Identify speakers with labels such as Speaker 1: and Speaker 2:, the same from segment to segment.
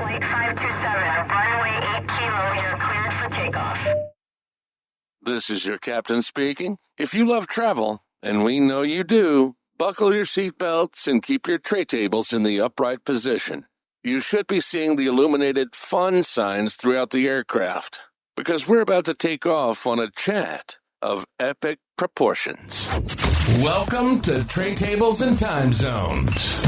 Speaker 1: Flight 527, runway 8 kilo, you're cleared for takeoff.
Speaker 2: This is your captain speaking. If you love travel, and we know you do, buckle your seatbelts and keep your tray tables in the upright position. You should be seeing the illuminated fun signs throughout the aircraft, because we're about to take off on a chat of epic proportions. Welcome to Tray Tables and Time Zones,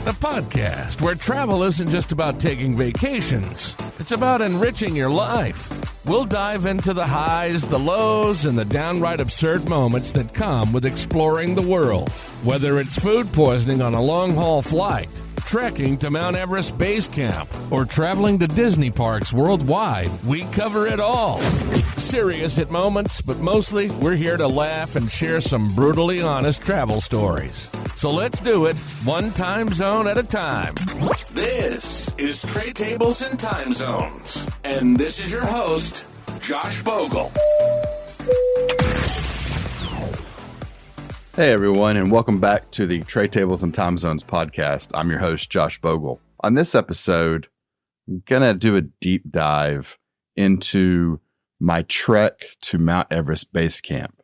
Speaker 2: the podcast where travel isn't just about taking vacations. It's about enriching your life. We'll dive into the highs, the lows, and the downright absurd moments that come with exploring the world. Whether it's food poisoning on a long-haul flight, trekking to Mount Everest Base Camp, or traveling to Disney parks worldwide, we cover it all. Serious at moments, but mostly we're here to laugh and share some brutally honest travel stories. So let's do it, one time zone at a time. This is Tray Tables and Time Zones, and this is your host, Josh Bogle.
Speaker 3: Hey everyone, and welcome back to the Tray Tables and Time Zones podcast. I'm your host, Josh Bogle. On this episode, I'm going to do a deep dive into my trek to Mount Everest Base Camp.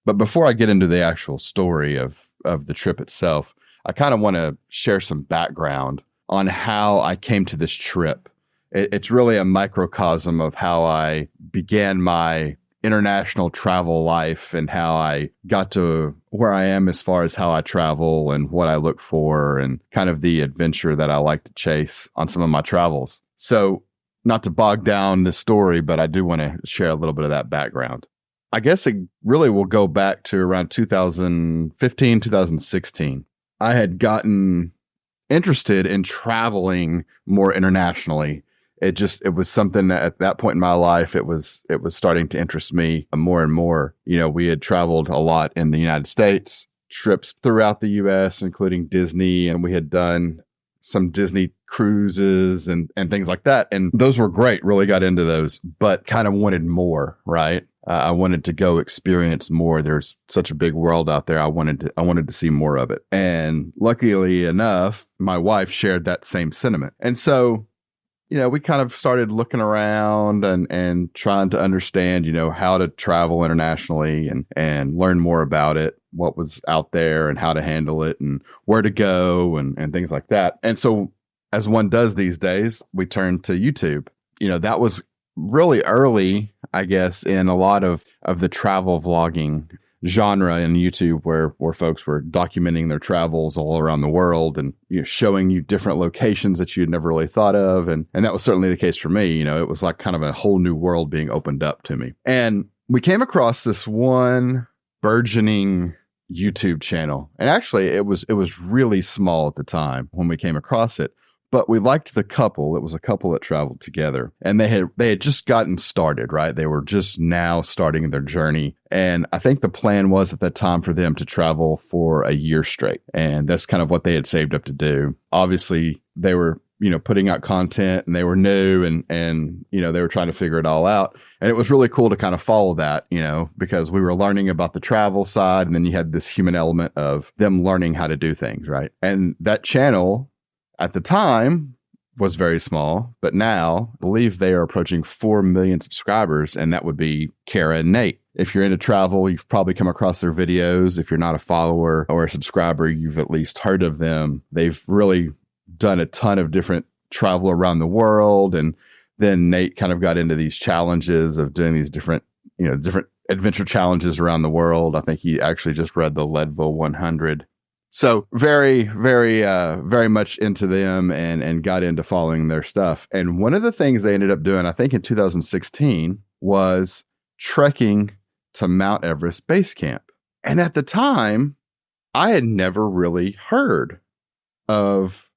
Speaker 3: But before I get into the actual story of the trip itself, I kind of want to share some background on how I came to this trip. It's really a microcosm of how I began my international travel life and how I got to where I am as far as how I travel and what I look for and kind of the adventure that I like to chase on some of my travels. So not to bog down the story, but I do want to share a little bit of that background. I guess it really will go back to around 2015, 2016. I had gotten interested in traveling more internationally. It was something that at that point in my life, it was starting to interest me more and more. You know, we had traveled a lot in the United States, trips throughout the US, including Disney, and we had done some Disney cruises and things like that. And those were great, really got into those, but kind of wanted more, right? I wanted to go experience more. There's such a big world out there. I wanted to see more of it. And luckily enough, my wife shared that same sentiment. And so, you know, we kind of started looking around and trying to understand, you know, how to travel internationally and learn more about it, what was out there and how to handle it and where to go and things like that. And so as one does these days, we turned to YouTube. You know, that was really early, I guess, in a lot of the travel vlogging genre in YouTube where folks were documenting their travels all around the world and, you know, showing you different locations that you'd never really thought of. And that was certainly the case for me. You know, it was like kind of a whole new world being opened up to me. And we came across this one burgeoning YouTube channel. And actually it was really small at the time when we came across it. But we liked the couple. It was a couple that traveled together and they had just gotten started, right? They were just now starting their journey. And I think the plan was at that time for them to travel for a year straight. And that's kind of what they had saved up to do. Obviously, they were, you know, putting out content and they were new and, you know, they were trying to figure it all out. And it was really cool to kind of follow that, you know, because we were learning about the travel side and then you had this human element of them learning how to do things, right? And that channel at the time was very small, but now I believe they are approaching 4 million subscribers, and that would be Kara and Nate. If you're into travel, you've probably come across their videos. If you're not a follower or a subscriber, you've at least heard of them. They've really done a ton of different travel around the world, and then Nate kind of got into these challenges of doing these different adventure challenges around the world. I think he actually just read the Leadville 100. So very, very, very much into them and got into following their stuff. And one of the things they ended up doing, I think in 2016, was trekking to Mount Everest Base Camp. And at the time, I had never really heard of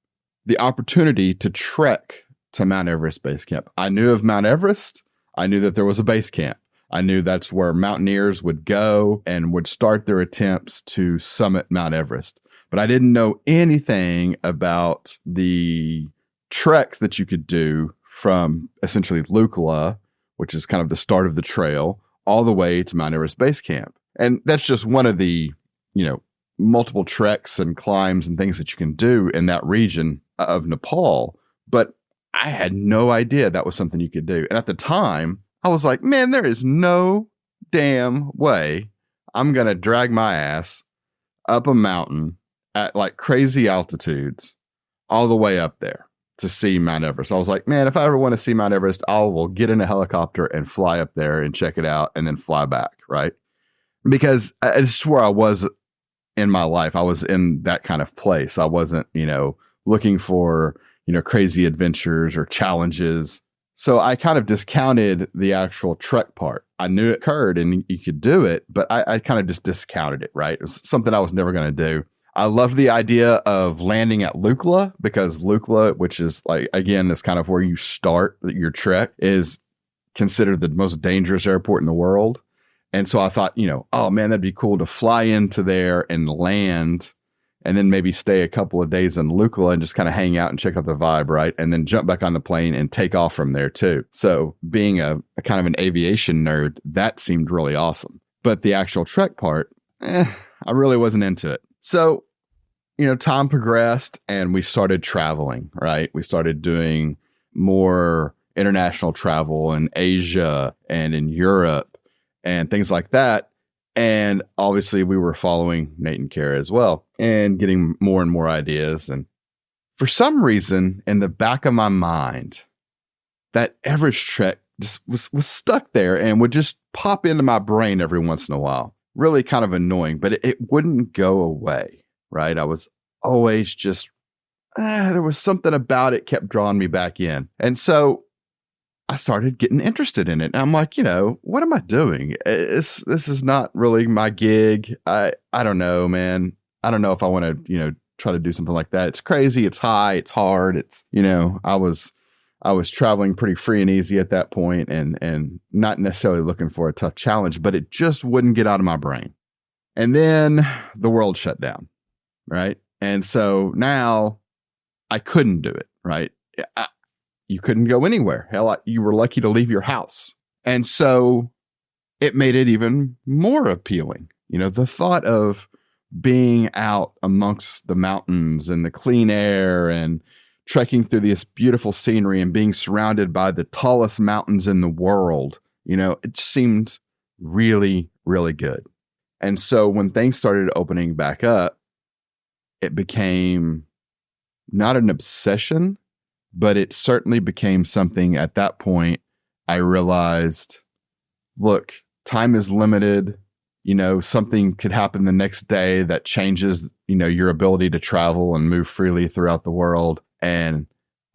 Speaker 3: the opportunity to trek to Mount Everest Base Camp. I knew of Mount Everest. I knew that there was a base camp. I knew that's where mountaineers would go and would start their attempts to summit Mount Everest. But I didn't know anything about the treks that you could do from essentially Lukla, which is kind of the start of the trail, all the way to Mount Everest Base Camp. And that's just one of the, you know, multiple treks and climbs and things that you can do in that region of Nepal. But I had no idea that was something you could do. And at the time, I was like, man, there is no damn way I'm going to drag my ass up a mountain at like crazy altitudes all the way up there to see Mount Everest. I was like, man, if I ever want to see Mount Everest, I will get in a helicopter and fly up there and check it out and then fly back, right? Because I swear I was in my life. I was in that kind of place. I wasn't, looking for, crazy adventures or challenges. So I kind of discounted the actual trek part. I knew it occurred and you could do it, but I kind of just discounted it, right? It was something I was never going to do. I love the idea of landing at Lukla because Lukla, which is like, again, is kind of where you start your trek, is considered the most dangerous airport in the world. And so I thought, oh man, that'd be cool to fly into there and land and then maybe stay a couple of days in Lukla and just kind of hang out and check out the vibe, right? And then jump back on the plane and take off from there too. So being a kind of an aviation nerd, that seemed really awesome. But the actual trek part, I really wasn't into it. So, time progressed and we started traveling, right? We started doing more international travel in Asia and in Europe and things like that. And obviously we were following Nate and Kara as well and getting more and more ideas. And for some reason in the back of my mind, that Everest trek just was stuck there and would just pop into my brain every once in a while. Really kind of annoying, but it wouldn't go away, right? I was always just, there was something about it kept drawing me back in. And so I started getting interested in it. And I'm like, what am I doing? This is not really my gig. I don't know, man. I don't know if I want to, try to do something like that. It's crazy. It's high. It's hard. It's, I was traveling pretty free and easy at that point and not necessarily looking for a tough challenge, but it just wouldn't get out of my brain. And then the world shut down, right? And so now I couldn't do it, right? You couldn't go anywhere. Hell, you were lucky to leave your house. And so it made it even more appealing. The thought of being out amongst the mountains and the clean air and trekking through this beautiful scenery and being surrounded by the tallest mountains in the world, it seemed really, really good. And so when things started opening back up, it became not an obsession, but it certainly became something at that point. I realized, look, time is limited. Something could happen the next day that changes, your ability to travel and move freely throughout the world. And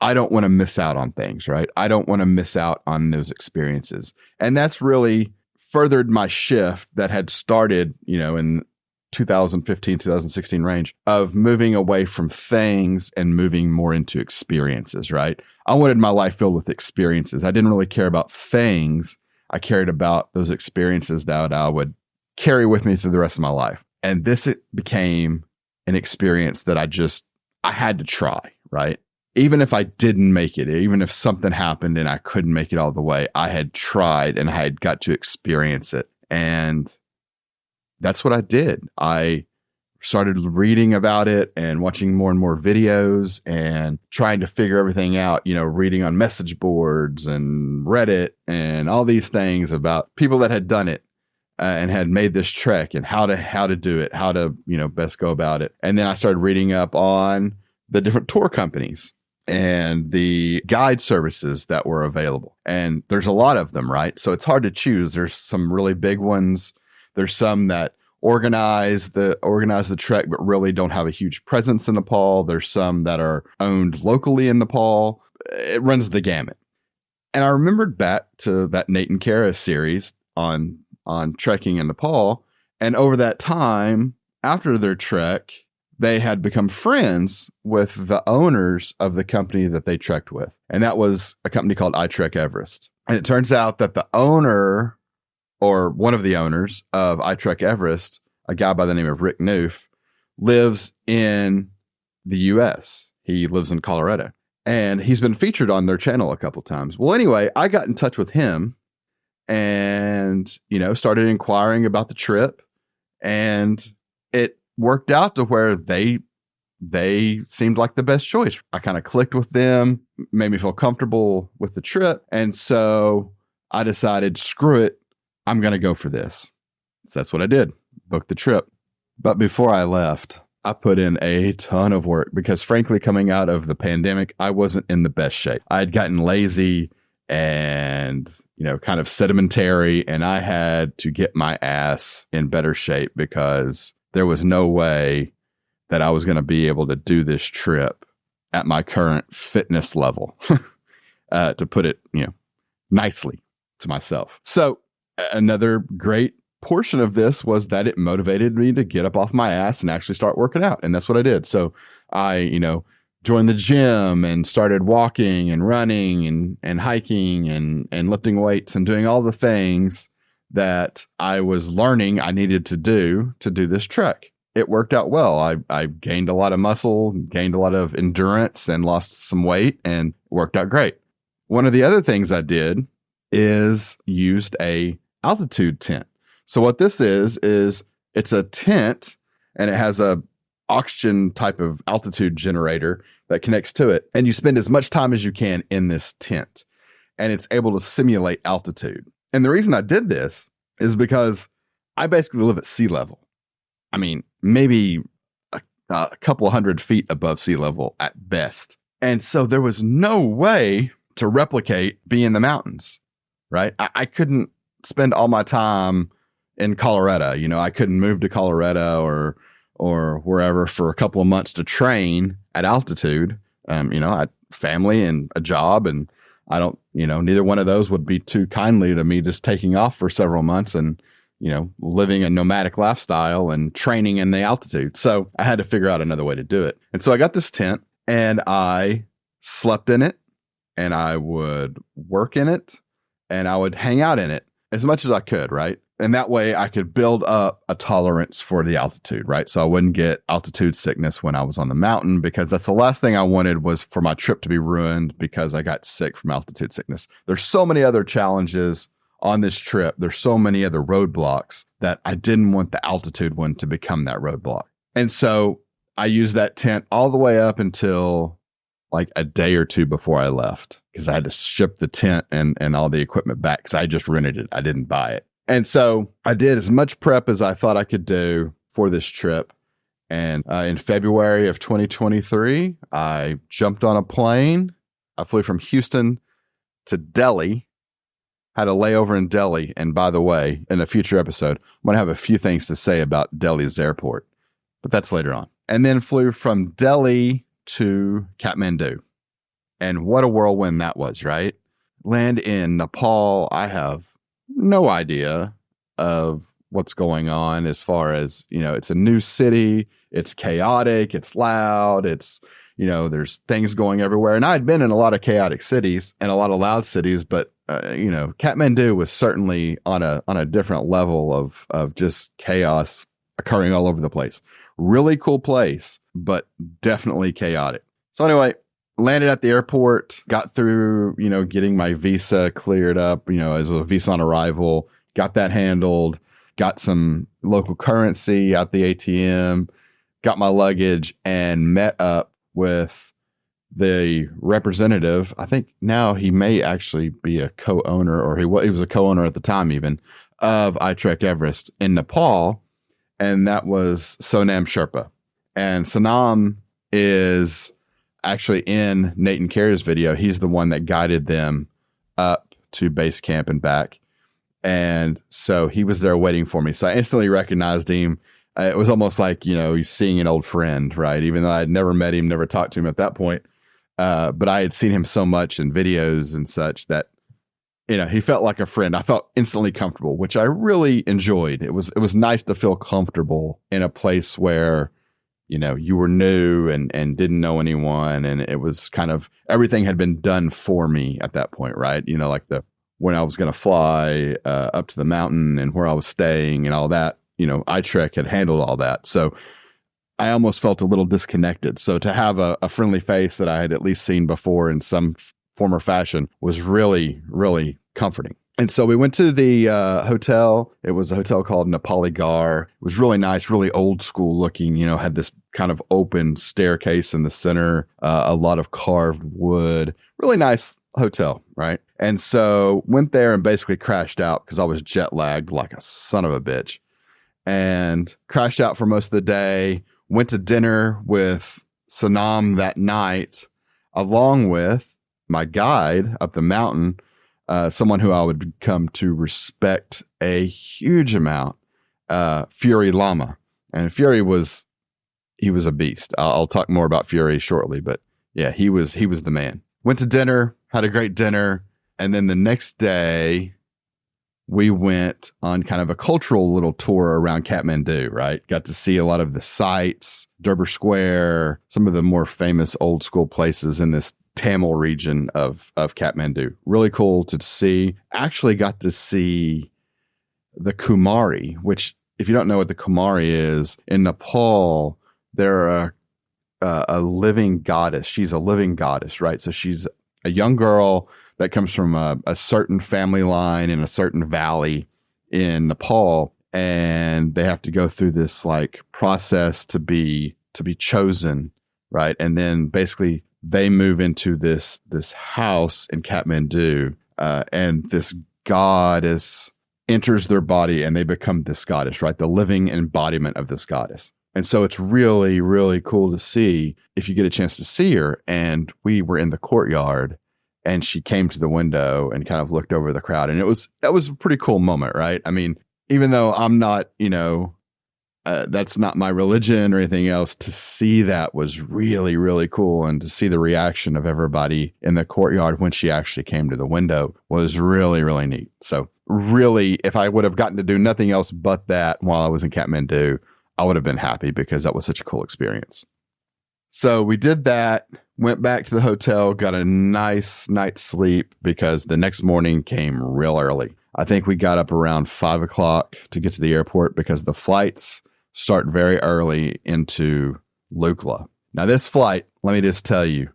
Speaker 3: I don't want to miss out on things, right? I don't want to miss out on those experiences. And that's really furthered my shift that had started, in 2015, 2016 range of moving away from things and moving more into experiences, right? I wanted my life filled with experiences. I didn't really care about things. I cared about those experiences that I would carry with me through the rest of my life. And this became an experience that I had to try, right? Even if I didn't make it, even if something happened and I couldn't make it all the way, I had tried and I had got to experience it. And that's what I did. I started reading about it and watching more and more videos and trying to figure everything out, reading on message boards and Reddit and all these things about people that had done it and had made this trek and how to do it, how to, best go about it. And then I started reading up on the different tour companies and the guide services that were available. And there's a lot of them, right? So it's hard to choose. There's some really big ones. There's some that organize the trek, but really don't have a huge presence in Nepal. There's some that are owned locally in Nepal. It runs the gamut. And I remembered back to that Nate and Kara series on trekking in Nepal. And over that time, after their trek, they had become friends with the owners of the company that they trekked with. And that was a company called I Trek Everest. And it turns out that the owner, or one of the owners of I Trek Everest, a guy by the name of Rick Noof, lives in the US. He lives in Colorado. And he's been featured on their channel a couple times. Well, anyway, I got in touch with him and, started inquiring about the trip. And it worked out to where they they seemed like the best choice. I kind of clicked with them, made me feel comfortable with the trip. And so I decided, screw it, I'm going to go for this. So that's what I did, booked the trip. But before I left, I put in a ton of work because frankly, coming out of the pandemic, I wasn't in the best shape. I had gotten lazy and, kind of sedimentary, and I had to get my ass in better shape because there was no way that I was going to be able to do this trip at my current fitness level, to put it, nicely to myself. So another great portion of this was that it motivated me to get up off my ass and actually start working out. And that's what I did. So I, joined the gym and started walking and running and hiking and lifting weights and doing all the things that I was learning I needed to do this trek. It worked out well. I gained a lot of muscle, gained a lot of endurance, and lost some weight, and worked out great. One of the other things I did is used a altitude tent. So what this is it's a tent, and it has a oxygen type of altitude generator that connects to it. And you spend as much time as you can in this tent, and it's able to simulate altitude. And the reason I did this is because I basically live at sea level. I mean, maybe a couple of 100 feet above sea level at best. And so there was no way to replicate being in the mountains, right? I couldn't spend all my time in Colorado. I couldn't move to Colorado or wherever for a couple of months to train at altitude. I had family and a job, and I don't, neither one of those would be too kindly to me just taking off for several months and, living a nomadic lifestyle and training in the altitude. So I had to figure out another way to do it. And so I got this tent, and I slept in it, and I would work in it, and I would hang out in it as much as I could, right? And that way I could build up a tolerance for the altitude, right? So I wouldn't get altitude sickness when I was on the mountain, because that's the last thing I wanted was for my trip to be ruined because I got sick from altitude sickness. There's so many other challenges on this trip. There's so many other roadblocks that I didn't want the altitude one to become that roadblock. And so I used that tent all the way up until like a day or two before I left, because I had to ship the tent and all the equipment back because I just rented it. I didn't buy it. And so I did as much prep as I thought I could do for this trip. And in February of 2023, I jumped on a plane. I flew from Houston to Delhi, had a layover in Delhi. And by the way, in a future episode, I'm going to have a few things to say about Delhi's airport, but that's later on. And then flew from Delhi to Kathmandu. And what a whirlwind that was, right? Land in Nepal. I have no idea of what's going on as far as, it's a new city. It's chaotic. It's loud. It's, there's things going everywhere. And I'd been in a lot of chaotic cities and a lot of loud cities, but, Kathmandu was certainly on a different level of just chaos occurring all over the place. Really cool place, but definitely chaotic. So anyway, landed at the airport, got through, getting my visa cleared up, as a visa on arrival, got that handled, got some local currency out the ATM, got my luggage, and met up with the representative. I think now he may actually be a co-owner, or he was a co-owner at the time even, of I Trek Everest in Nepal. And that was Sonam Sherpa. And Sonam is actually in Nate and Carrie's video. He's the one that guided them up to base camp and back. And so he was there waiting for me. So I instantly recognized him. It was almost like, seeing an old friend, right? Even though I had never met him, never talked to him at that point. But I had seen him so much in videos and such that, he felt like a friend. I felt instantly comfortable, which I really enjoyed. It was nice to feel comfortable in a place where, you were new and didn't know anyone. And it was kind of, everything had been done for me at that point, right? Like when I was going to fly up to the mountain and where I was staying and all that, iTrek had handled all that. So I almost felt a little disconnected. So to have a friendly face that I had at least seen before in some form or fashion was really, really comforting. And so we went to the hotel. It was a hotel called Nepali Gar. It was really nice, really old school looking, had this kind of open staircase in the center, a lot of carved wood, really nice hotel, right? And so went there and basically crashed out because I was jet lagged like a son of a bitch, and crashed out for most of the day. Went to dinner with Sanam that night, along with my guide up the mountain, someone who I would come to respect a huge amount, Fury Lama. And Fury he was a beast. I'll talk more about Fury shortly, but yeah, he was the man. Went to dinner, had a great dinner, and then the next day we went on kind of a cultural little tour around Kathmandu, right? Got to see a lot of the sites, Durbar Square, some of the more famous old school places in this Tamil region of Kathmandu. Really cool to see. Actually got to see the Kumari, which, if you don't know what the Kumari is, in Nepal, they're a living goddess. She's a living goddess, right? So she's a young girl that comes from a certain family line in a certain valley in Nepal, and they have to go through this like process to be chosen, right? And then basically they move into this house in Kathmandu, and this goddess enters their body, and they become this goddess, right? The living embodiment of this goddess. And so it's really, really cool to see if you get a chance to see her. And we were in the courtyard, and she came to the window and kind of looked over the crowd. And that was a pretty cool moment, right? I mean, even though I'm not, that's not my religion or anything else, to see that was really, really cool. And to see the reaction of everybody in the courtyard when she actually came to the window was really, really neat. So really, if I would have gotten to do nothing else but that while I was in Kathmandu, I would have been happy, because that was such a cool experience. So we did that, went back to the hotel, got a nice night's sleep, because the next morning came real early. I think we got up around 5 o'clock to get to the airport, because the flights start very early into Lukla. Now, this flight, let me just tell you,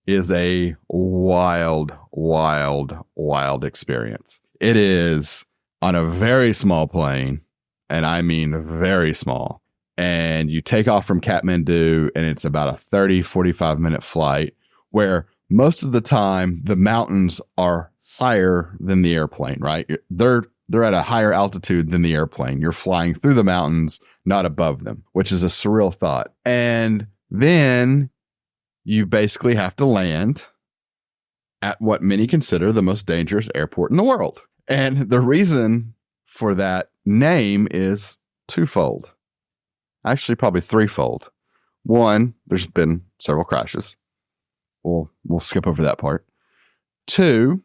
Speaker 3: is a wild, wild, wild experience. It is on a very small plane, and I mean very small. And you take off from Kathmandu, and it's about a 30, 45-minute flight, where most of the time the mountains are higher than the airplane, right? They're at a higher altitude than the airplane. You're flying through the mountains, not above them, which is a surreal thought. And then you basically have to land at what many consider the most dangerous airport in the world. And the reason for that name is twofold. Actually, probably threefold. One, there's been several crashes. We'll skip over that part. Two,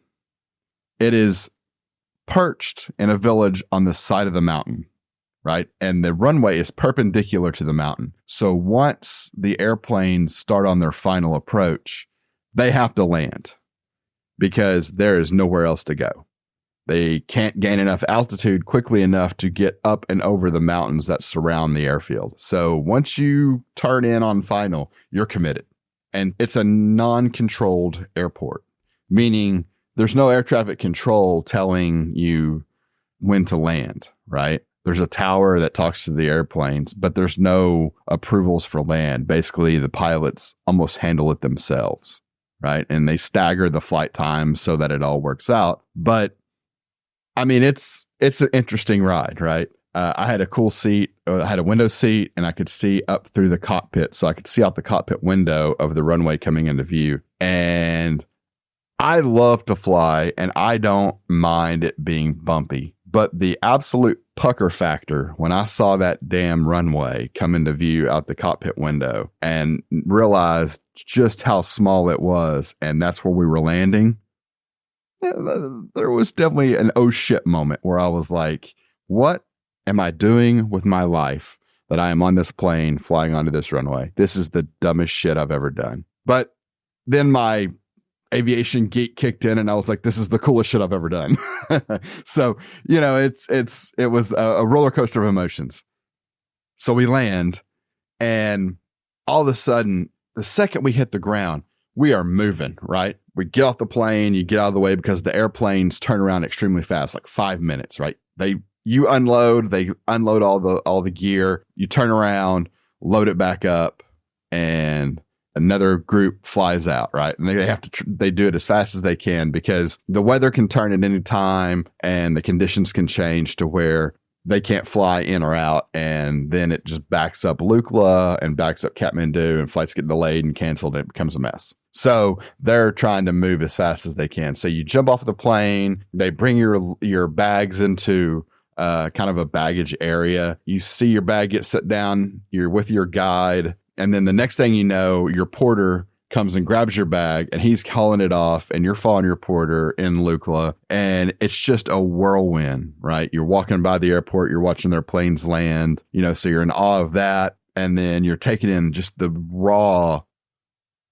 Speaker 3: it is perched in a village on the side of the mountain, right? And the runway is perpendicular to the mountain. So once the airplanes start on their final approach, they have to land, because there is nowhere else to go. They can't gain enough altitude quickly enough to get up and over the mountains that surround the airfield. So once you turn in on final, you're committed. And it's a non-controlled airport, meaning there's no air traffic control telling you when to land, right? There's a tower that talks to the airplanes, but there's no approvals for land. Basically, the pilots almost handle it themselves, right? And they stagger the flight times so that it all works out. But I mean, it's an interesting ride, right? I had a cool seat. I had a window seat, and I could see up through the cockpit. So I could see out the cockpit window of the runway coming into view. And I love to fly, and I don't mind it being bumpy. But the absolute pucker factor when I saw that damn runway come into view out the cockpit window and realized just how small it was, and that's where we were landing, there was definitely an oh shit moment where I was like, what am I doing with my life that I am on this plane flying onto this runway? This is the dumbest shit I've ever done. But then my aviation geek kicked in, and I was like, this is the coolest shit I've ever done. So, it was a roller coaster of emotions. So we land, and all of a sudden, the second we hit the ground, we are moving, right? We get off the plane, you get out of the way because the airplanes turn around extremely fast, like 5 minutes, right? You unload, they unload all the gear, you turn around, load it back up, and another group flies out, right? And they have to they do it as fast as they can because the weather can turn at any time and the conditions can change to where they can't fly in or out, and then it just backs up Lukla and backs up Kathmandu, and flights get delayed and canceled, and it becomes a mess. So they're trying to move as fast as they can. So you jump off the plane, they bring your bags into kind of a baggage area. You see your bag get set down, you're with your guide, and then the next thing you know, your porter comes and grabs your bag and he's hauling it off, and you're following your porter in Lukla, and it's just a whirlwind, right? You're walking by the airport, you're watching their planes land, so you're in awe of that. And then you're taking in just the raw,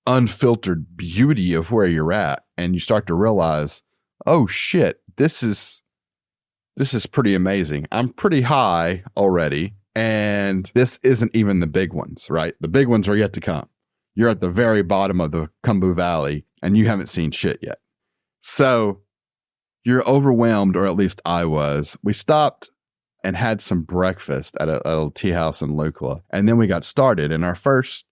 Speaker 3: unfiltered beauty of where you're at. And you start to realize, oh shit, this is pretty amazing. I'm pretty high already. And this isn't even the big ones, right? The big ones are yet to come. You're at the very bottom of the Khumbu Valley and you haven't seen shit yet. So you're overwhelmed, or at least I was. We stopped and had some breakfast at a little tea house in Lukla. And then we got started. And our first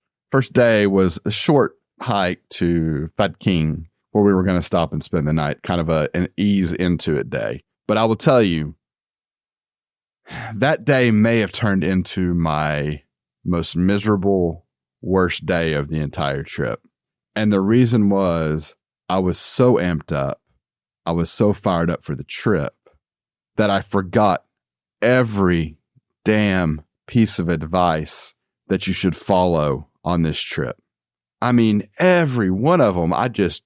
Speaker 3: day was a short hike to King, where we were going to stop and spend the night, kind of an ease into it day. But I will tell you, that day may have turned into my most miserable, worst day of the entire trip. And the reason was I was so amped up, I was so fired up for the trip that I forgot every damn piece of advice that you should follow on this trip. I mean, every one of them, I just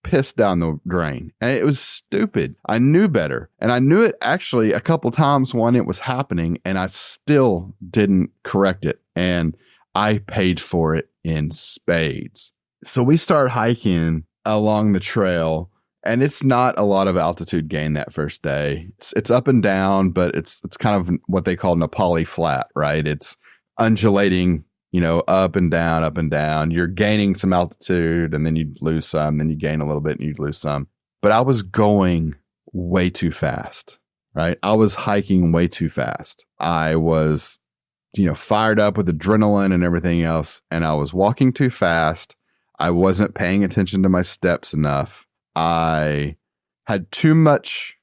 Speaker 3: pissed down the drain. And it was stupid. I knew better. And I knew it actually a couple times when it was happening, and I still didn't correct it. And I paid for it in spades. So we start hiking along the trail, and it's not a lot of altitude gain that first day. It's up and down, but it's kind of what they call Nepali flat, right? It's undulating, up and down, up and down. You're gaining some altitude, and then you lose some, then you gain a little bit and you lose some. But I was going way too fast, right? I was hiking way too fast. I was, fired up with adrenaline and everything else, and I was walking too fast. I wasn't paying attention to my steps enough. I had too much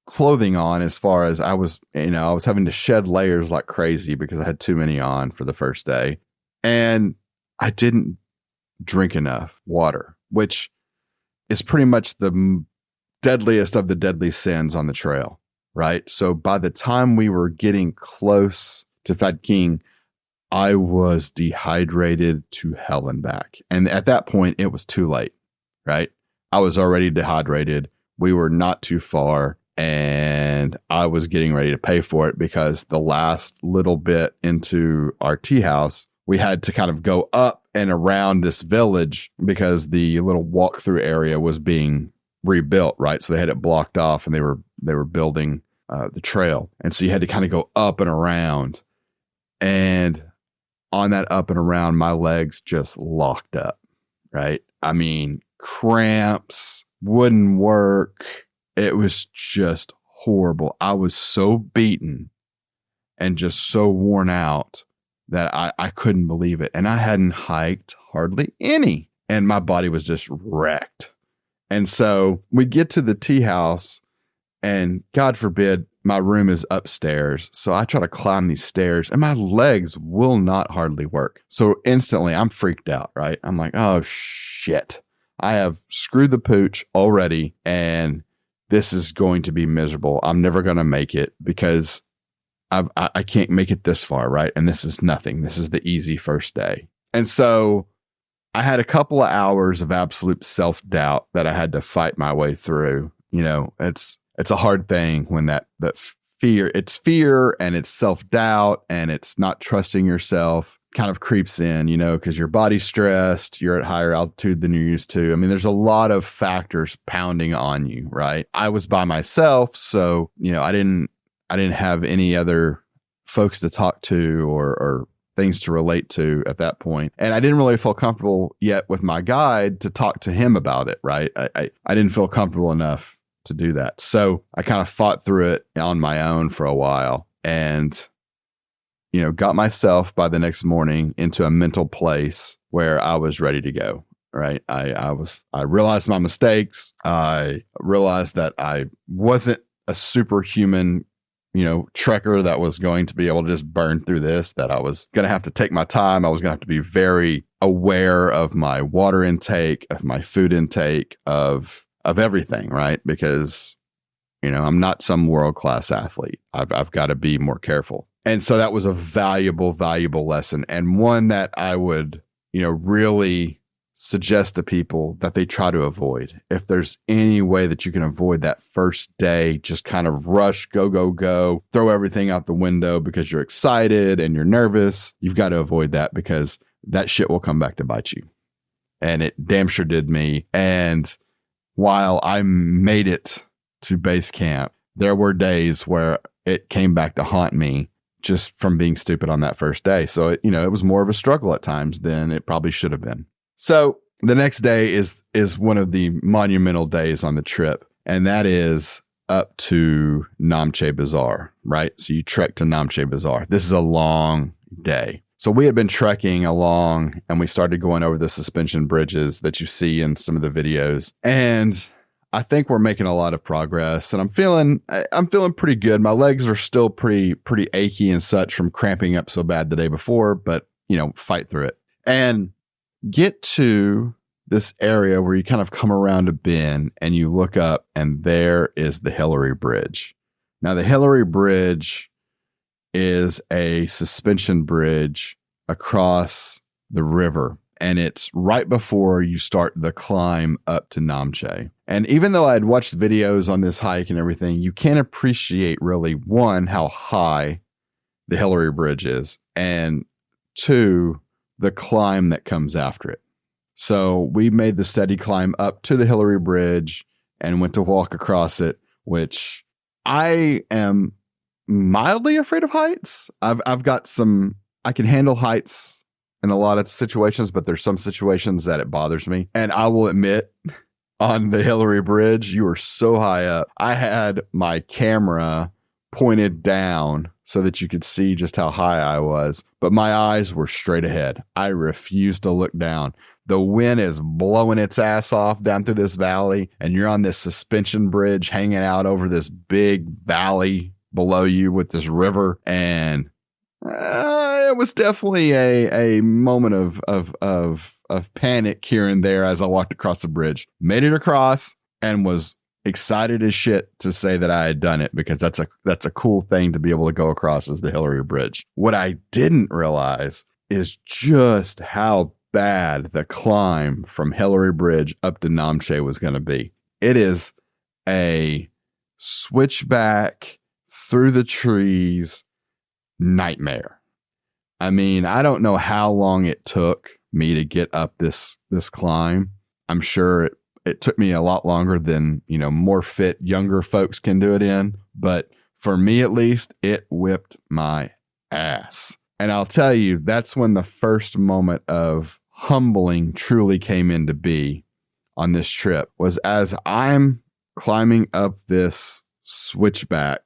Speaker 3: clothing on, as far as I was having to shed layers like crazy because I had too many on for the first day. And I didn't drink enough water, which is pretty much the deadliest of the deadly sins on the trail, right? So by the time we were getting close to King, I was dehydrated to hell and back. And at that point, it was too late, right? I was already dehydrated. We were not too far, and I was getting ready to pay for it because the last little bit into our tea house, we had to kind of go up and around this village because the little walk-through area was being rebuilt, right? So they had it blocked off, and they were building the trail. And so you had to kind of go up and around. And on that up and around, my legs just locked up, right? I mean, cramps, wouldn't work. It was just horrible. I was so beaten and just so worn out that I couldn't believe it. And I hadn't hiked hardly any. And my body was just wrecked. And so we get to the tea house, and God forbid, my room is upstairs. So I try to climb these stairs, and my legs will not hardly work. So instantly I'm freaked out, right? I'm like, oh shit. I have screwed the pooch already, and this is going to be miserable. I'm never going to make it because I can't make it this far, right? And this is nothing. This is the easy first day. And so I had a couple of hours of absolute self-doubt that I had to fight my way through. It's a hard thing when that it's fear and it's self-doubt and it's not trusting yourself kind of creeps in, because your body's stressed, you're at higher altitude than you're used to. I mean, there's a lot of factors pounding on you, right? I was by myself, so, I didn't have any other folks to talk to or things to relate to at that point. And I didn't really feel comfortable yet with my guide to talk to him about it, right? I didn't feel comfortable enough to do that. So I kind of fought through it on my own for a while and, got myself by the next morning into a mental place where I was ready to go. Right. I realized my mistakes. I realized that I wasn't a superhuman, trekker that was going to be able to just burn through this, that I was going to have to take my time. I was going to have to be very aware of my water intake, of my food intake, of everything. Right. Because, I'm not some world-class athlete. I've got to be more careful. And so that was a valuable lesson, and one that I would, really suggest to people that they try to avoid. If there's any way that you can avoid that first day, just kind of rush, go, throw everything out the window because you're excited and you're nervous, you've got to avoid that, because that shit will come back to bite you. And it damn sure did me. And while I made it to base camp, there were days where it came back to haunt me just from being stupid on that first day. So, it was more of a struggle at times than it probably should have been. So the next day is one of the monumental days on the trip, and that is up to Namche Bazaar, right? So you trek to Namche Bazaar. This is a long day. So we had been trekking along, and we started going over the suspension bridges that you see in some of the videos. And I think we're making a lot of progress, and I'm feeling pretty good. My legs are still pretty achy and such from cramping up so bad the day before, but fight through it. And get to this area where you kind of come around a bend and you look up, and there is the Hillary Bridge. Now, the Hillary Bridge is a suspension bridge across the river, and it's right before you start the climb up to Namche. And even though I had watched videos on this hike and everything, you can't appreciate really, one, how high the Hillary Bridge is, and two, the climb that comes after it. So we made the steady climb up to the Hillary Bridge and went to walk across it, which I am mildly afraid of heights. I've got I can handle heights in a lot of situations, but there's some situations that it bothers me. And I will admit, on the Hillary Bridge, you were so high up. I had my camera pointed down so that you could see just how high I was, but my eyes were straight ahead. I refused to look down. The wind is blowing its ass off down through this valley, and you're on this suspension bridge hanging out over this big valley below you with this river. And it was definitely a moment of panic here and there as I walked across the bridge. Made it across and was excited as shit to say that I had done it, because that's a cool thing to be able to go across, as the Hillary Bridge. What I didn't realize is just how bad the climb from Hillary Bridge up to Namche was going to be. It is a switchback through the trees nightmare. I mean, I don't know how long it took me to get up this climb. I'm sure it took me a lot longer than, more fit younger folks can do it in. But for me, at least, it whipped my ass. And I'll tell you, that's when the first moment of humbling truly came into be on this trip, was as I'm climbing up this switchback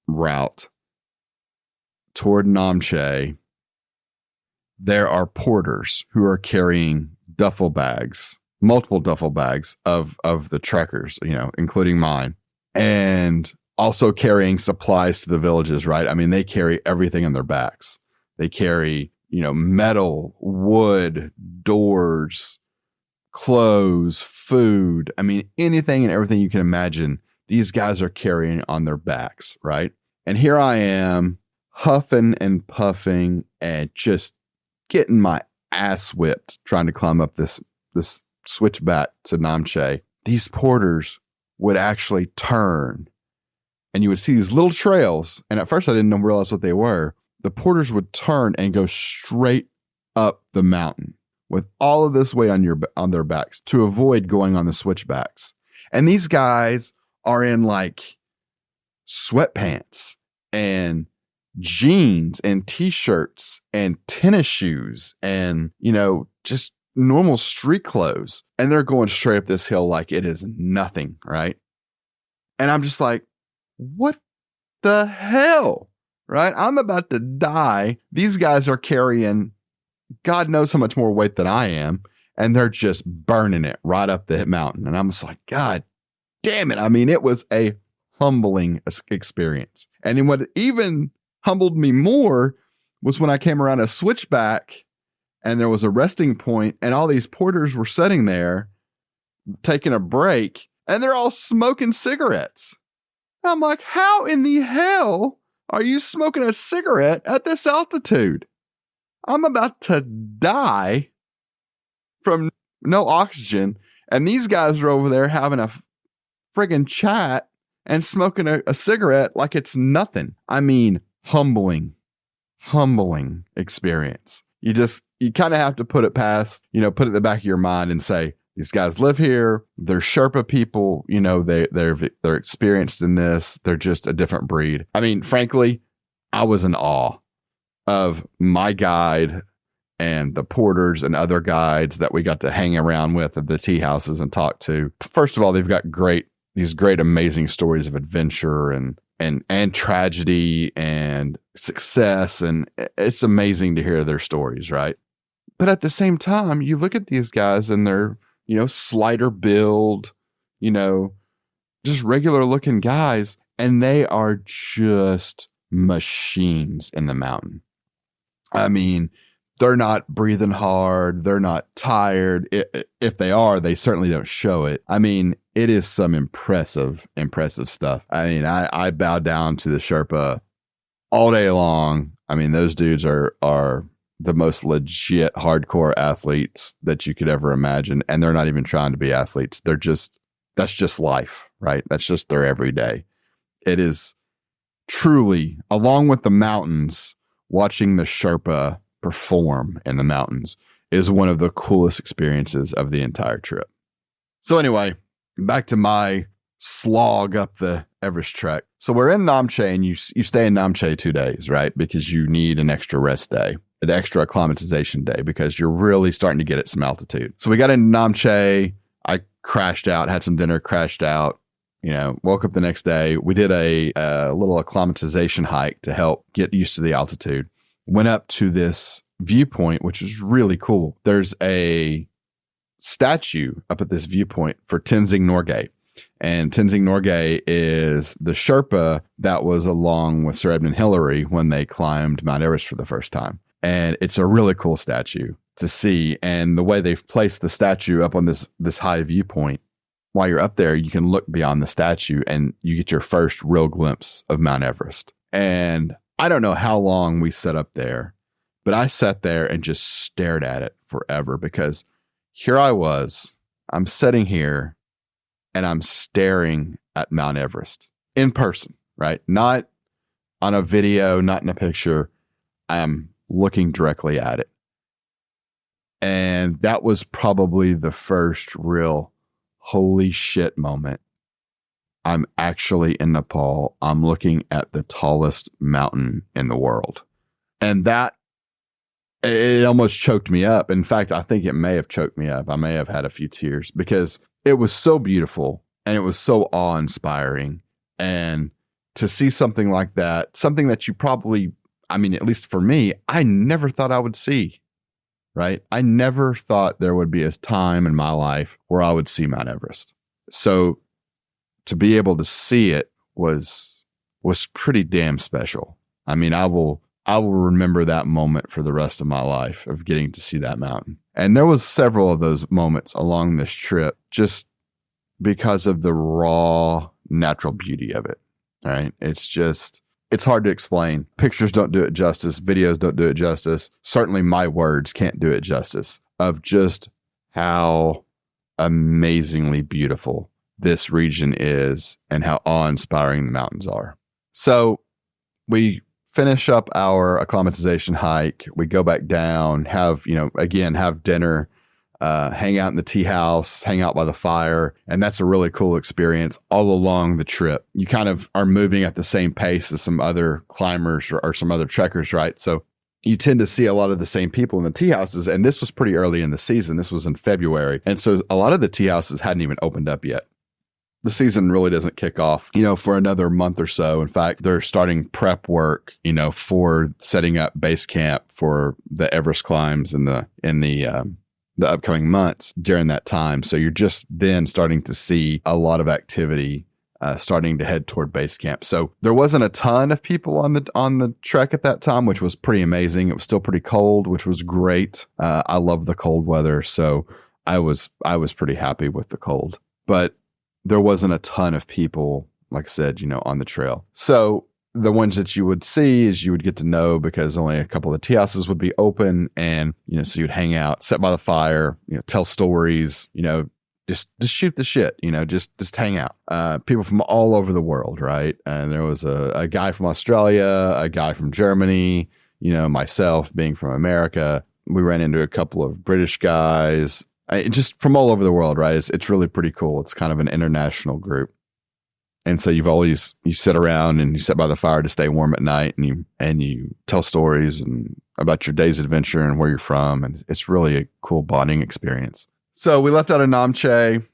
Speaker 3: route toward Namche, there are porters who are carrying duffel bags, multiple duffel bags of the trekkers, including mine, and also carrying supplies to the villages, right? I mean, they carry everything on their backs. They carry, metal, wood, doors, clothes, food. I mean, anything and everything you can imagine, these guys are carrying on their backs, right? And here I am, huffing and puffing and just getting my ass whipped trying to climb up this switchback to Namche. These porters would actually turn, and you would see these little trails. And at first I didn't realize what they were. The porters would turn and go straight up the mountain with all of this weight on their backs to avoid going on the switchbacks. And these guys are in like sweatpants and jeans and t-shirts and tennis shoes and, just normal street clothes. And they're going straight up this hill like it is nothing, right? And I'm just like, what the hell, right? I'm about to die. These guys are carrying God knows how much more weight than I am, and they're just burning it right up the mountain. And I'm just like, God damn it. I mean, it was a humbling experience. And what even humbled me more was when I came around a switchback and there was a resting point and all these porters were sitting there taking a break and they're all smoking cigarettes. I'm like, how in the hell are you smoking a cigarette at this altitude? I'm about to die from no oxygen. And these guys are over there having a friggin' chat and smoking a cigarette like it's nothing. I mean, humbling experience. You kind of have to put it past, put it in the back of your mind and say, these guys live here. They're Sherpa people. They're experienced in this. They're just a different breed. I mean, frankly, I was in awe of my guide and the porters and other guides that we got to hang around with at the tea houses and talk to. First of all, they've got these great, amazing stories of adventure and tragedy and success. And it's amazing to hear their stories, right? But at the same time, you look at these guys and they're, slighter build, just regular looking guys, and they are just machines in the mountain. I mean, they're not breathing hard. They're not tired. If they are, they certainly don't show it. I mean, it is some impressive stuff. I mean, I bow down to the Sherpa all day long. I mean, those dudes are the most legit hardcore athletes that you could ever imagine. And they're not even trying to be athletes. That's just life, right? That's just their everyday. It is truly, along with the mountains, watching the Sherpa perform in the mountains is one of the coolest experiences of the entire trip. So anyway, back to my slog up the Everest trek. So we're in Namche and you stay in Namche 2 days, right? Because you need an extra rest day, an extra acclimatization day, because you're really starting to get at some altitude. So we got into Namche. I crashed out, had some dinner, crashed out, woke up the next day. We did a little acclimatization hike to help get used to the altitude. Went up to this viewpoint, which is really cool. There's a statue up at this viewpoint for Tenzing Norgay. And Tenzing Norgay is the Sherpa that was along with Sir Edmund Hillary when they climbed Mount Everest for the first time. And it's a really cool statue to see. And the way they've placed the statue up on this high viewpoint, while you're up there, you can look beyond the statue and you get your first real glimpse of Mount Everest. And I don't know how long we sat up there, but I sat there and just stared at it forever, because here I was, I'm sitting here and I'm staring at Mount Everest in person, right? Not on a video, not in a picture. I'm looking directly at it. And that was probably the first real holy shit moment. I'm actually in Nepal. I'm looking at the tallest mountain in the world. And that, it almost choked me up. In fact, I think it may have choked me up. I may have had a few tears because it was so beautiful and it was so awe-inspiring. And to see something like that, something that you probably, I mean, at least for me, I never thought I would see, right? I never thought there would be a time in my life where I would see Mount Everest. So to be able to see it was pretty damn special. I mean, I will remember that moment for the rest of my life of getting to see that mountain. And there was several of those moments along this trip just because of the raw natural beauty of it. All right. It's hard to explain. Pictures don't do it justice. Videos don't do it justice. Certainly my words can't do it justice of just how amazingly beautiful this region is and how awe-inspiring the mountains are. So we finish up our acclimatization hike. We go back down, have dinner. hang out in the tea house, hang out by the fire. And that's a really cool experience all along the trip. You kind of are moving at the same pace as some other climbers or some other trekkers, right? So you tend to see a lot of the same people in the tea houses. And this was pretty early in the season. This was in February. And so a lot of the tea houses hadn't even opened up yet. The season really doesn't kick off, for another month or so. In fact, they're starting prep work, for setting up base camp for the Everest climbs in the upcoming months during that time. So you're just then starting to see a lot of activity starting to head toward base camp. So there wasn't a ton of people on the trek at that time, which was pretty amazing. It was still pretty cold, which was great. I love the cold weather, so I was pretty happy with the cold. But there wasn't a ton of people, like I said, on the trail. So the ones that you would see is you would get to know because only a couple of the tea houses would be open, and so you'd hang out, sit by the fire, tell stories, just shoot the shit, just hang out. People from all over the world, right? And there was a guy from Australia, a guy from Germany, myself being from America. We ran into a couple of British guys, just from all over the world, right? It's really pretty cool. It's kind of an international group. And so you sit around and you sit by the fire to stay warm at night, and you tell stories and about your day's adventure and where you're from. And it's really a cool bonding experience. So we left out of Namche,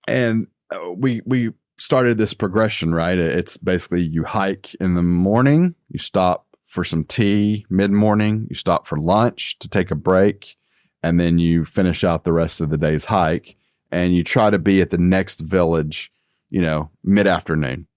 Speaker 3: and we started this progression, right? It's basically you hike in the morning, you stop for some tea mid-morning, you stop for lunch to take a break, and then you finish out the rest of the day's hike, and you try to be at the next village, mid-afternoon.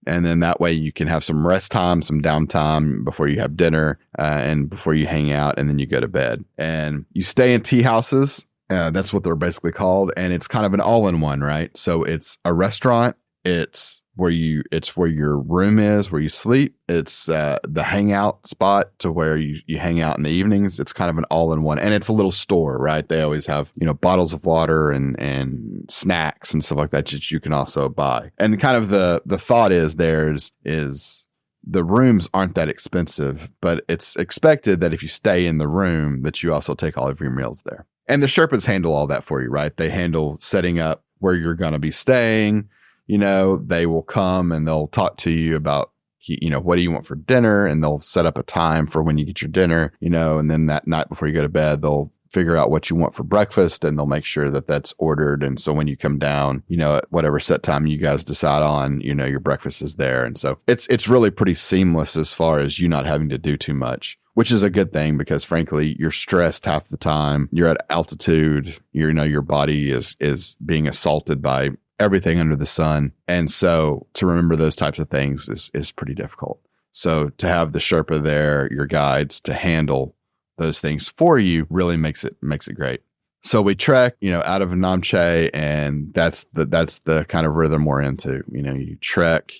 Speaker 3: And then that way you can have some rest time, some downtime before you have dinner and before you hang out, and then you go to bed. And you stay in tea houses. That's what they're basically called. And it's kind of an all-in-one, right? So it's a restaurant. It's where your room is, where you sleep. It's the hangout spot to where you hang out in the evenings. It's kind of an all-in-one. And it's a little store, right? They always have, bottles of water and snacks and stuff like that you can also buy. And kind of the thought is the rooms aren't that expensive, but it's expected that if you stay in the room that you also take all of your meals there. And the Sherpas handle all that for you, right? They handle setting up where you're going to be staying. They will come and they'll talk to you about, what do you want for dinner? And they'll set up a time for when you get your dinner, and then that night before you go to bed, they'll figure out what you want for breakfast, and they'll make sure that that's ordered. And so when you come down, at whatever set time you guys decide on, your breakfast is there. And so it's really pretty seamless as far as you not having to do too much, which is a good thing because frankly, you're stressed half the time. You're at altitude, your body is being assaulted by everything under the sun. And so to remember those types of things is pretty difficult. So to have the Sherpa there, your guides to handle those things for you really makes it great. So we trek, out of Namche, and that's the kind of rhythm we're into. You trek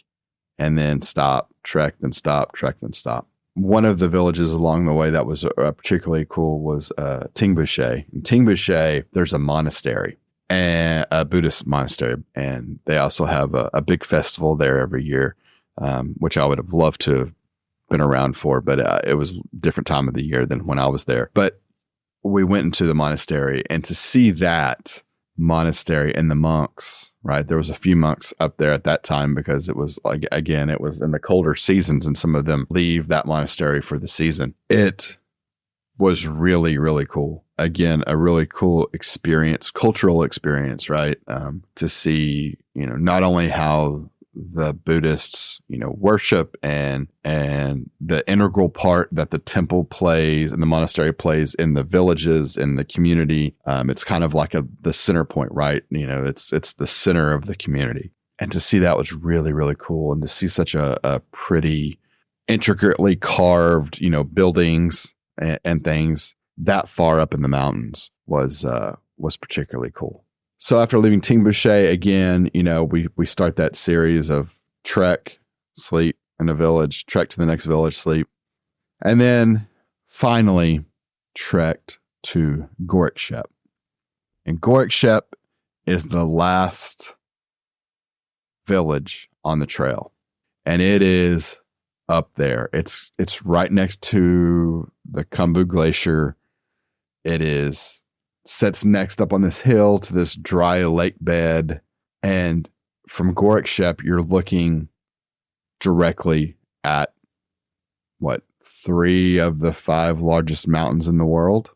Speaker 3: and then stop, trek, then stop, trek, then stop. One of the villages along the way that was particularly cool was Tingbushe. In Tingbushe, there's a monastery, and a Buddhist monastery, and they also have a big festival there every year, which I would have loved to have been around for, but it was a different time of the year than when I was there. But we went into the monastery, and to see that monastery and the monks, right? There was a few monks up there at that time because it was it was in the colder seasons, and some of them leave that monastery for the season. It was really, really cool. Again, a really cool experience, cultural experience, right? To see, not only how the Buddhists, worship and the integral part that the temple plays and the monastery plays in the villages, in the community. It's kind of like the center point, right? It's the center of the community. And to see that was really, really cool. And to see such a pretty intricately carved, buildings and things that far up in the mountains was particularly cool. So after leaving Tingbushe, again, we start that series of trek, sleep in a village, trek to the next village, sleep, and then finally trekked to Gorikshep. And Gorikshep is the last village on the trail, and it is up there. It's right next to the Khumbu Glacier. It is sits next up on this hill to this dry lake bed. And from Gorakshep, you're looking directly at what, 3 of the 5 largest mountains in the world.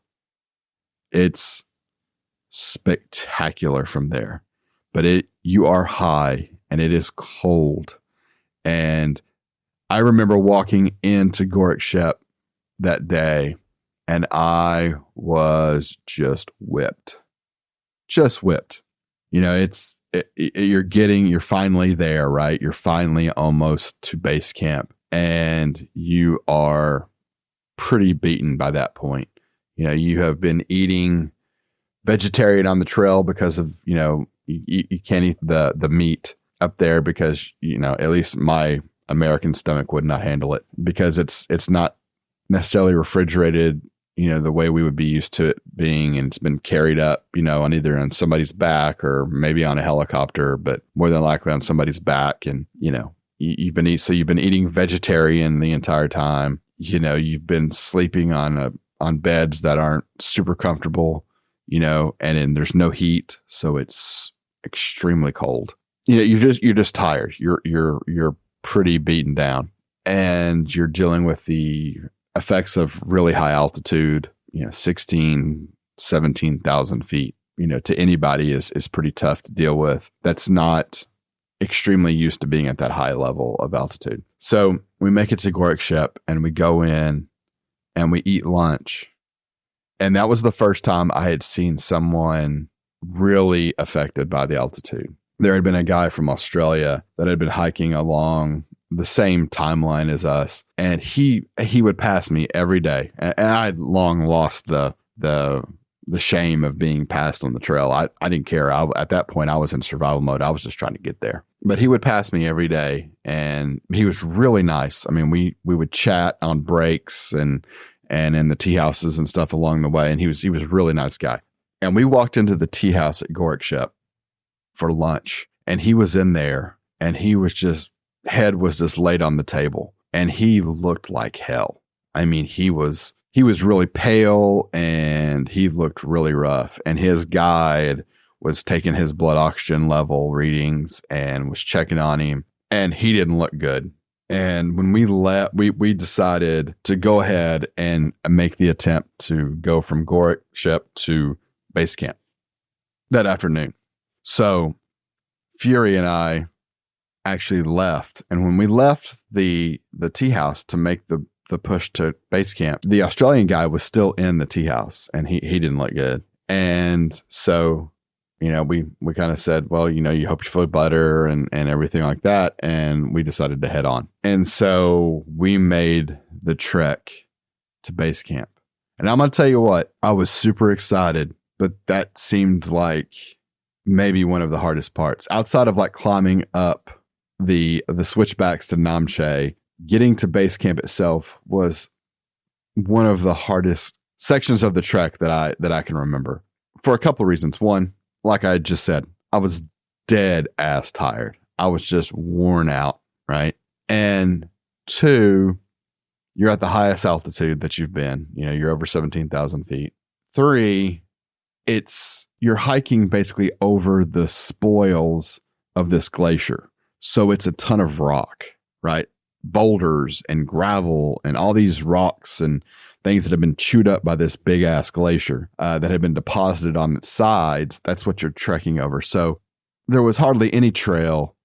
Speaker 3: It's spectacular from there, but you are high and it is cold. And I remember walking into Gorakshep that day and I was just whipped. You know, you're finally there, right? You're finally almost to base camp and you are pretty beaten by that point. You know, you have been eating vegetarian on the trail because of, you know, you can't eat the meat up there because, you know, at least my American stomach would not handle it because it's not necessarily refrigerated, you know, the way we would be used to it being, and it's been carried up, you know, on somebody's back or maybe on a helicopter, but more than likely on somebody's back. And, you know, you've been eating vegetarian the entire time. You know, you've been sleeping on beds that aren't super comfortable, you know, and then there's no heat, so it's extremely cold. You know, you're just tired. You're pretty beaten down, and you're dealing with the effects of really high altitude. You know, 17,000 feet. You know, to anybody is pretty tough to deal with. That's not extremely used to being at that high level of altitude. So we make it to Gorakshep and we go in and we eat lunch. And that was the first time I had seen someone really affected by the altitude. There had been a guy from Australia that had been hiking along the same timeline as us, and he would pass me every day. And I'd long lost the shame of being passed on the trail. I didn't care. At that point, I was in survival mode. I was just trying to get there. But he would pass me every day, and he was really nice. I mean, we would chat on breaks and in the tea houses and stuff along the way. And he was a really nice guy. And we walked into the tea house at Gorakshep for lunch, and he was in there, and head was just laid on the table, and he looked like hell. I mean, he was really pale and he looked really rough, and his guide was taking his blood oxygen level readings and was checking on him, and he didn't look good. And when we left, we decided to go ahead and make the attempt to go from Gorakshep to base camp that afternoon. So Fury and I actually left. And when we left the tea house to make the push to base camp, the Australian guy was still in the tea house, and he didn't look good. And so, you know, we kind of said, well, you know, you hope you feel better and everything like that. And we decided to head on. And so we made the trek to base camp. And I'm going to tell you what, I was super excited, but that seemed like maybe one of the hardest parts outside of like climbing up the switchbacks to Namche. Getting to base camp itself was one of the hardest sections of the trek that I can remember for a couple of reasons. One, like I just said, I was dead ass tired. I was just worn out, right? And 2, you're at the highest altitude that you've been. You know, you're over 17,000 feet. 3, you're hiking basically over the spoils of this glacier. So it's a ton of rock, right? Boulders and gravel and all these rocks and things that have been chewed up by this big ass glacier that had been deposited on its sides. That's what you're trekking over. So there was hardly any trail.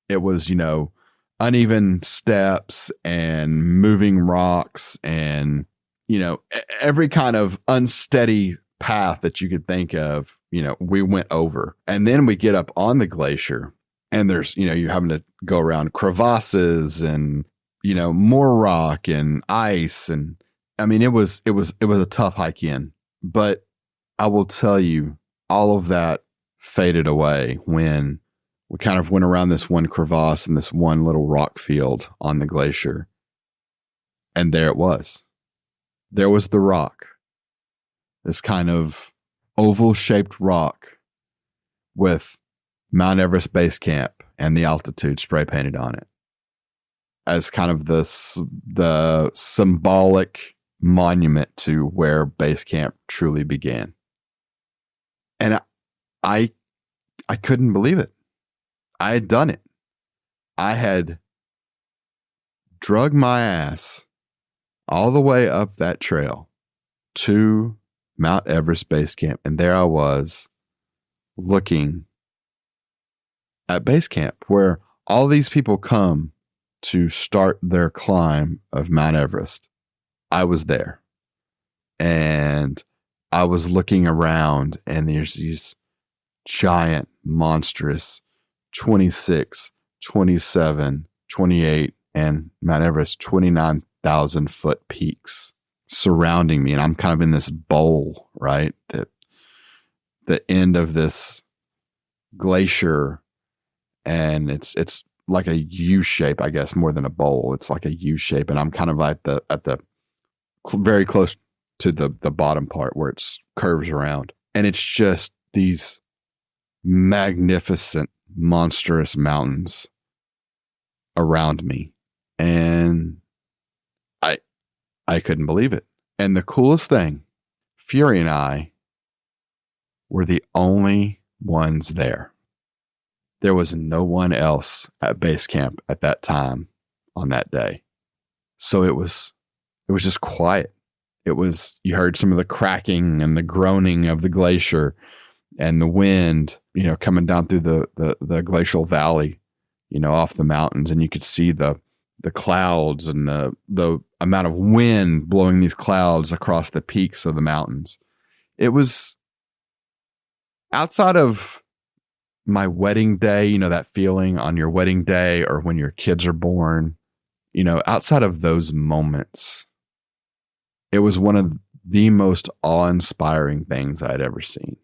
Speaker 3: It was, you know, uneven steps and moving rocks and, you know, every kind of unsteady path that you could think of, you know, we went over. And then we get up on the glacier, and there's, you know, you're having to go around crevasses and, you know, more rock and ice. And I mean, it was a tough hike in, but I will tell you, all of that faded away when we kind of went around this one crevasse and this one little rock field on the glacier. And there it was. There was the rock, this kind of oval shaped rock with Mount Everest Base Camp and the altitude spray painted on it as kind of the symbolic monument to where base camp truly began. And I couldn't believe it. I had done it. I had drug my ass all the way up that trail to Mount Everest Base Camp. And there I was looking at base camp where all these people come to start their climb of Mount Everest. I was there and I was looking around, and there's these giant, monstrous 26, 27, 28, and Mount Everest 29,000 foot peaks surrounding me. And I'm kind of in this bowl, right? The end of this glacier, and it's like a U shape, I guess, more than a bowl. It's like a U shape, and I'm kind of at the very close to the bottom part where it's curves around, and it's just these magnificent, monstrous mountains around me, and I couldn't believe it. And the coolest thing, Fury and I were the only ones there. There was no one else at base camp at that time on that day. So it was just quiet. You heard some of the cracking and the groaning of the glacier and the wind, coming down through the glacial valley, off the mountains. And you could see the clouds and the amount of wind blowing these clouds across the peaks of the mountains. It was outside of my wedding day, that feeling on your wedding day or when your kids are born, outside of those moments, it was one of the most awe-inspiring things I had ever seen.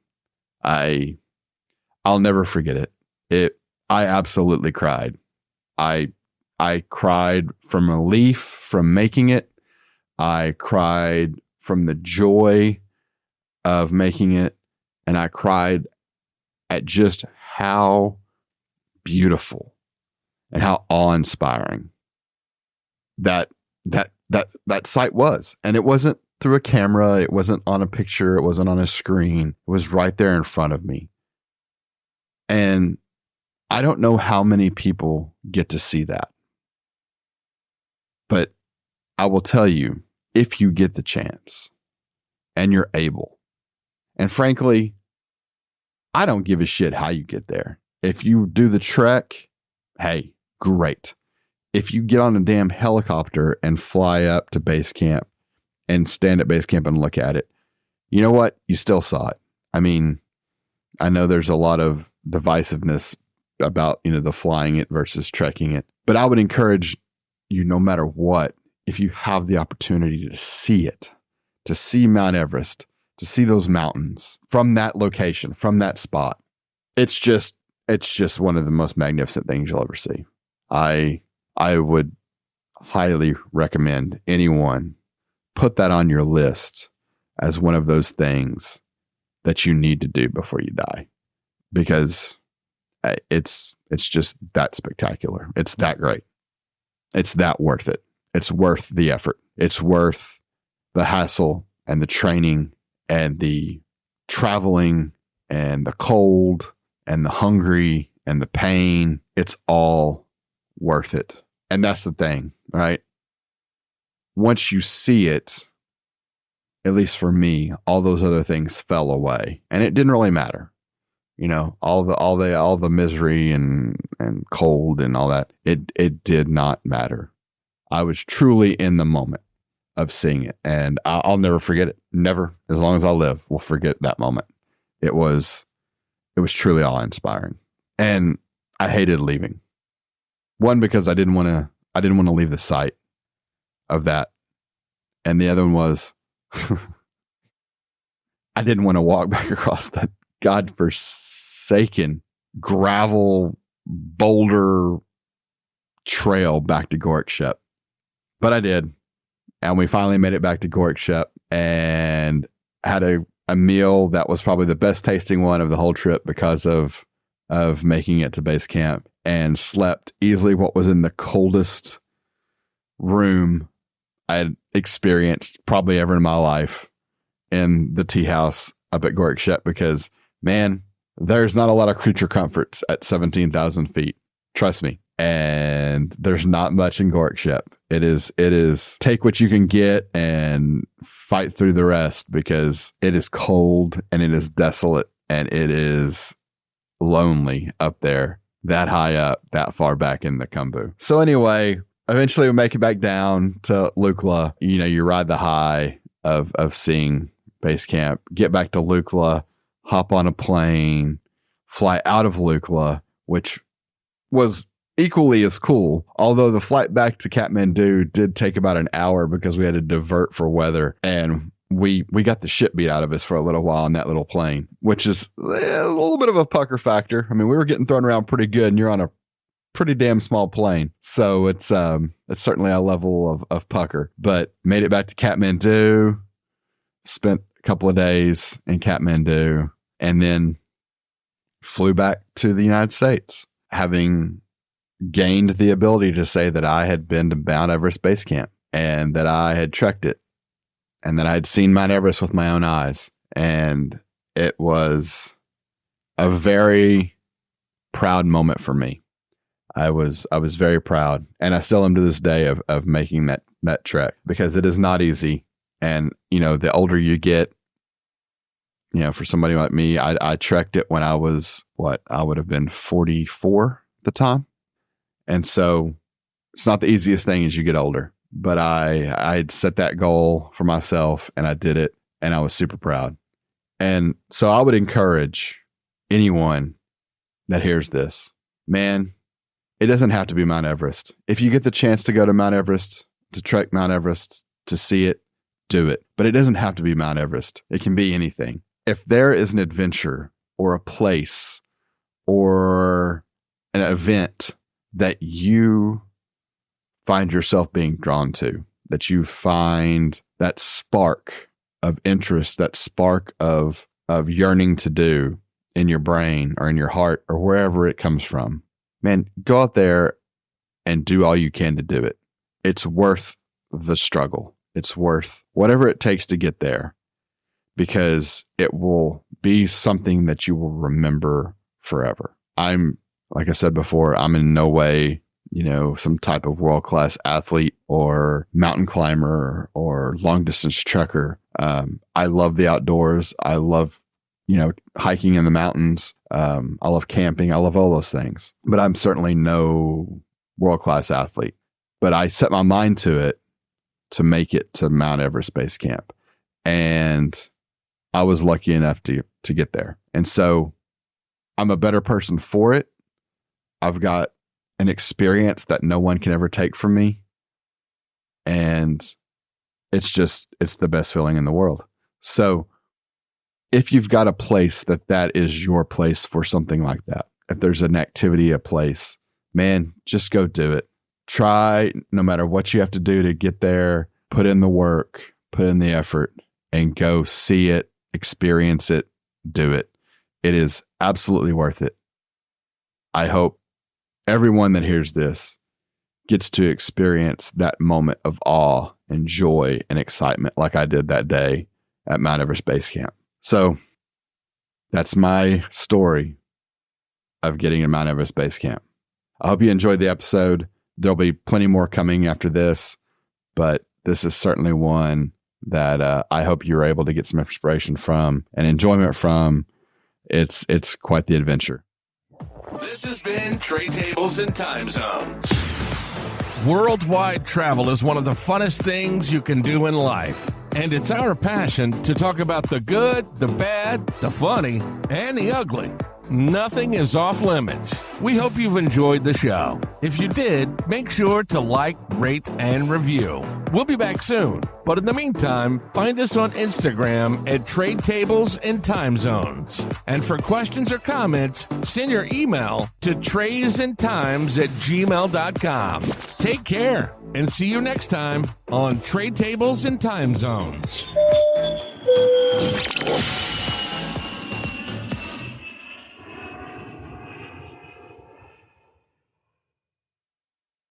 Speaker 3: I'll never forget it. I absolutely cried. I cried from relief from making it. I cried from the joy of making it. And I cried at just how beautiful and how awe-inspiring that sight was. And it wasn't through a camera. It wasn't on a picture. It wasn't on a screen. It was right there in front of me. And I don't know how many people get to see that. But I will tell you, if you get the chance and you're able, and frankly, I don't give a shit how you get there. If you do the trek, hey, great. If you get on a damn helicopter and fly up to base camp and stand at base camp and look at it, you know what? You still saw it. I mean, I know there's a lot of divisiveness about, the flying it versus trekking it, but I would encourage you, no matter what, if you have the opportunity to see it, to see Mount Everest, to see those mountains from that location, from that spot, it's just one of the most magnificent things you'll ever see. I would highly recommend anyone put that on your list as one of those things that you need to do before you die, because it's just that spectacular. It's that great. It's that worth it. It's worth the effort. It's worth the hassle and the training and the traveling and the cold and the hungry and the pain. It's all worth it. And that's the thing, right? Once you see it, at least for me, all those other things fell away, and it didn't really matter. All the misery and cold and all that, it did not matter. I was truly in the moment of seeing it, and I'll never forget it. Never, as long as I live, will forget that moment. It was truly awe-inspiring, and I hated leaving. One, because I didn't want to leave the site of that, and the other one was I didn't want to walk back across that godforsaken gravel boulder trail back to Gorkshep. But I did. And we finally made it back to Gorkshep and had a meal that was probably the best tasting one of the whole trip because of making it to base camp, and slept easily what was in the coldest room I had experienced probably ever in my life in the tea house up at Gorkshep, because Man, there's not a lot of creature comforts at 17,000 feet. Trust me. And there's not much in Gorkshep. It is take what you can get and fight through the rest, because it is cold and it is desolate and it is lonely up there, that high up, that far back in the Khumbu. So anyway, eventually we make it back down to Lukla. You know, you ride the high of seeing base camp, get back to Lukla, hop on a plane, fly out of Lukla, which was equally as cool. Although the flight back to Kathmandu did take about an hour because we had to divert for weather, and we got the shit beat out of us for a little while in that little plane, which is a little bit of a pucker factor. I mean, we were getting thrown around pretty good, and you're on a pretty damn small plane, so it's certainly a level of pucker. But made it back to Kathmandu, spent a couple of days in Kathmandu, and then flew back to the United States, having gained the ability to say that I had been to Mount Everest Base Camp and that I had trekked it and that I had seen Mount Everest with my own eyes. And it was a very proud moment for me. I was very proud, and I still am to this day of making that trek, because it is not easy. And, you know, the older you get, you know, for somebody like me, I trekked it when I was, I would have been 44 at the time. And so it's not the easiest thing as you get older, but I had set that goal for myself and I did it, and I was super proud. And so I would encourage anyone that hears this, man, it doesn't have to be Mount Everest. If you get the chance to go to Mount Everest, to trek Mount Everest, to see it, do it. But it doesn't have to be Mount Everest. It can be anything. If there is an adventure or a place or an event that you find yourself being drawn to, that you find that spark of interest, that spark of yearning to do in your brain or in your heart or wherever it comes from, man, go out there and do all you can to do it. It's worth the struggle. It's worth whatever it takes to get there, because it will be something that you will remember forever. Like I said before, I'm in no way, you know, some type of world-class athlete or mountain climber or long-distance trekker. I love the outdoors. I love, you know, hiking in the mountains. I love camping. I love all those things. But I'm certainly no world-class athlete. But I set my mind to it to make it to Mount Everest Base Camp. And I was lucky enough to get there. And so I'm a better person for it. I've got an experience that no one can ever take from me. And it's the best feeling in the world. So if you've got a place that is your place for something like that, if there's an activity, a place, man, just go do it. Try, no matter what you have to do to get there, put in the work, put in the effort, and go see it, experience it, do it. It is absolutely worth it. I hope everyone that hears this gets to experience that moment of awe and joy and excitement like I did that day at Mount Everest Base Camp. So that's my story of getting to Mount Everest Base Camp. I hope you enjoyed the episode. There'll be plenty more coming after this, but this is certainly one that I hope you're able to get some inspiration from and enjoyment from. It's quite the adventure.
Speaker 2: This has been Tray Tables and Time Zones. Worldwide travel is one of the funnest things you can do in life. And it's our passion to talk about the good, the bad, the funny, and the ugly. Nothing is off limits. We hope you've enjoyed the show. If you did, make sure to like, rate, and review. We'll be back soon. But in the meantime, find us on Instagram at Trade Tables and Time Zones. And for questions or comments, send your email to traysandtimes@gmail.com. Take care and see you next time on Trade Tables and Time Zones.